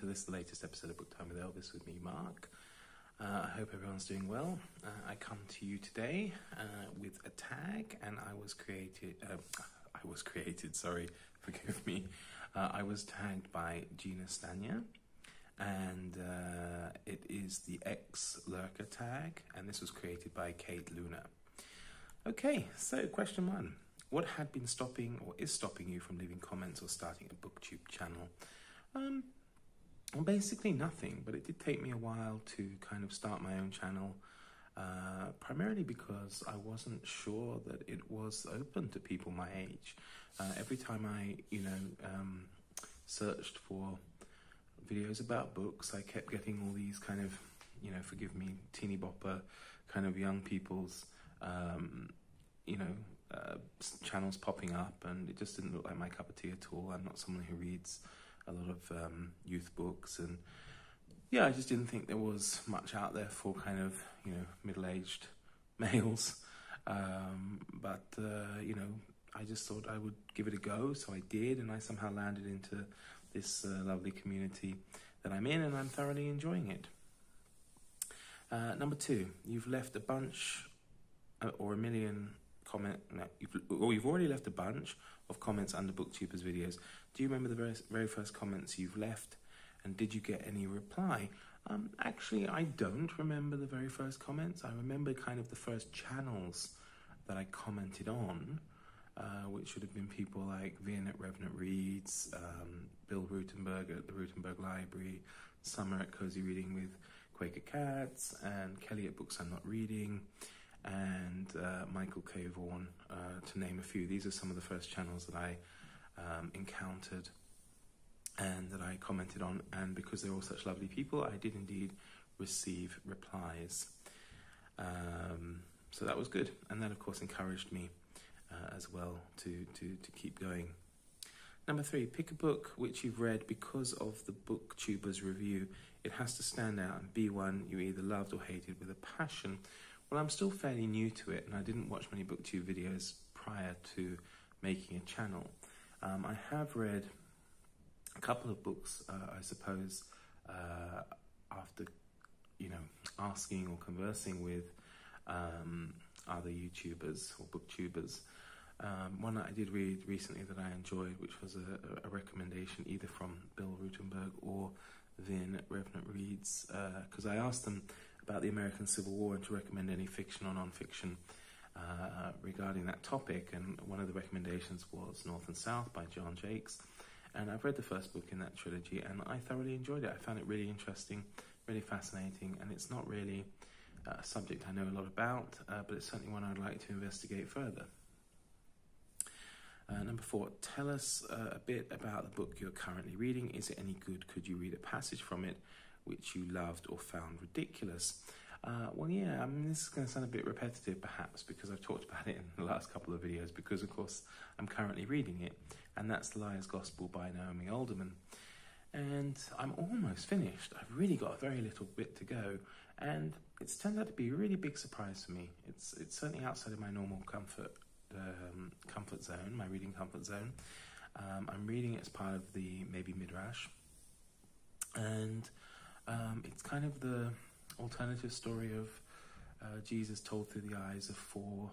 to this, the latest episode of Book Time with Elvis with me, Mark. I hope everyone's doing well. I come to you today with a tag, and I was created, sorry, forgive me. I was tagged by Gina Stania, and it is the Ex-lurker Tag, and this was created by Kate Luna. Okay, so question one. What had been stopping or is stopping you from leaving comments or starting a booktube channel? Well, basically nothing, but it did take me a while to kind of start my own channel, primarily because I wasn't sure that it was open to people my age. Every time I, searched for videos about books, I kept getting all these kind of, forgive me, teeny bopper kind of young people's, channels popping up, and it just didn't look like my cup of tea at all. I'm not someone who reads a lot of youth books, and I just didn't think there was much out there for kind of, middle-aged males. But I just thought I would give it a go, so I did, and I somehow landed into this lovely community that I'm in, and I'm thoroughly enjoying it. Number two, you've left a bunch or a million you've already left a bunch of comments under booktubers videos. Do you remember the very first comments you've left, and did you get any reply? Actually, I don't remember the very first comments. I remember kind of the first channels that I commented on, which would have been people like Vin at Revenant Reads, Bill Rutenberg at the Rutenberg Library, Summer at Cozy Reading with Quaker Cats, and Kelly at Books I'm Not Reading, and Michael K. Vaughan, to name a few. These are some of the first channels that I encountered and that I commented on, and because they're all such lovely people, I did indeed receive replies. So that was good, and that of course encouraged me as well to keep going. Number three, pick a book which you've read because of the booktubers review. It has to stand out and be one you either loved or hated with a passion. Well, I'm still fairly new to it, and I didn't watch many booktube videos prior to making a channel. I have read a couple of books, I suppose, after, asking or conversing with other YouTubers or booktubers. One that I did read recently that I enjoyed, which was a recommendation either from Bill Rutenberg or Vin at Revenant Reads, because I asked them about the American Civil War and to recommend any fiction or non-fiction regarding that topic, and one of the recommendations was North and South by John Jakes, and I've read the first book in that trilogy, and I thoroughly enjoyed it. I found it really interesting, really fascinating, and it's not really a subject I know a lot about, but it's certainly one I'd like to investigate further. Number four, tell us a bit about the book you're currently reading. Is it any good? Could you read a passage from it which you loved or found ridiculous? Well, yeah, I mean, this is going to sound a bit repetitive perhaps, because I've talked about it in the last couple of videos, because of course I'm currently reading it, and that's The Liar's Gospel by Naomi Alderman. And I'm almost finished. I've really got a very little bit to go, and it's turned out to be a really big surprise for me. It's certainly outside of my normal comfort zone, my reading comfort zone. I'm reading it as part of the maybe Midrash, and it's kind of the alternative story of Jesus told through the eyes of four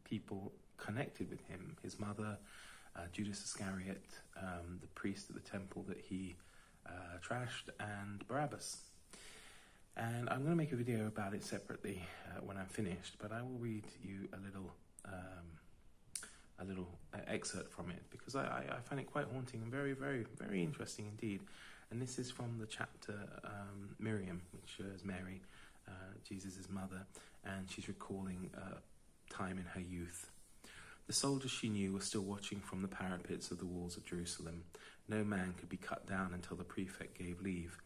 people connected with him: his mother, Judas Iscariot, the priest at the temple that he trashed, and Barabbas. And I'm going to make a video about it separately when I'm finished, but I will read you a little excerpt from it, because I find it quite haunting and very, very, very interesting indeed. And this is from the chapter Miriam, which is Mary, Jesus' mother, and she's recalling time in her youth. The soldiers she knew were still watching from the parapets of the walls of Jerusalem. No man could be cut down until the prefect gave leave.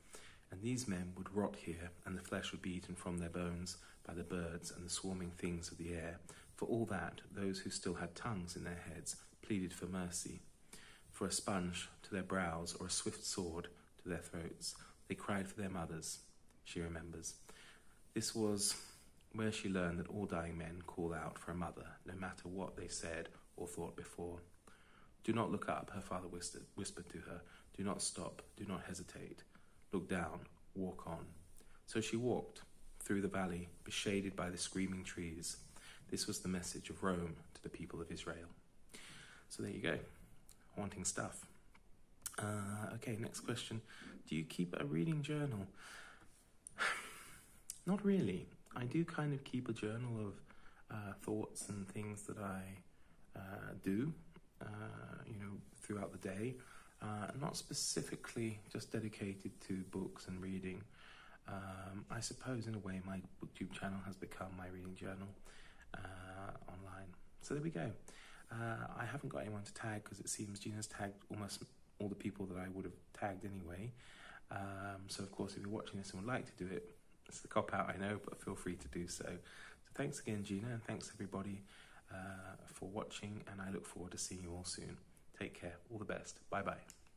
And these men would rot here, and the flesh would be eaten from their bones by the birds and the swarming things of the air. For all that, those who still had tongues in their heads pleaded for mercy. For a sponge to their brows, or a swift sword to their throats. They cried for their mothers, she remembers. This was where she learned that all dying men call out for a mother, no matter what they said or thought before. Do not look up, her father whispered to her. Do not stop, do not hesitate. Look down, walk on. So she walked through the valley, beshaded by the screaming trees. This was the message of Rome to the people of Israel. So there you go. Haunting stuff. Okay, next question. Do you keep a reading journal? Not really. I do kind of keep a journal of thoughts and things that I do, throughout the day. Not specifically just dedicated to books and reading. I suppose in a way my booktube channel has become my reading journal online. So there we go. I haven't got anyone to tag because it seems Gina's tagged almost all the people that I would have tagged anyway. So of course if you're watching this and would like to do it, it's the cop-out, I know, but feel free to do so. So thanks again, Gina, and thanks everybody for watching, and I look forward to seeing you all soon. Take care. All the best. Bye-bye.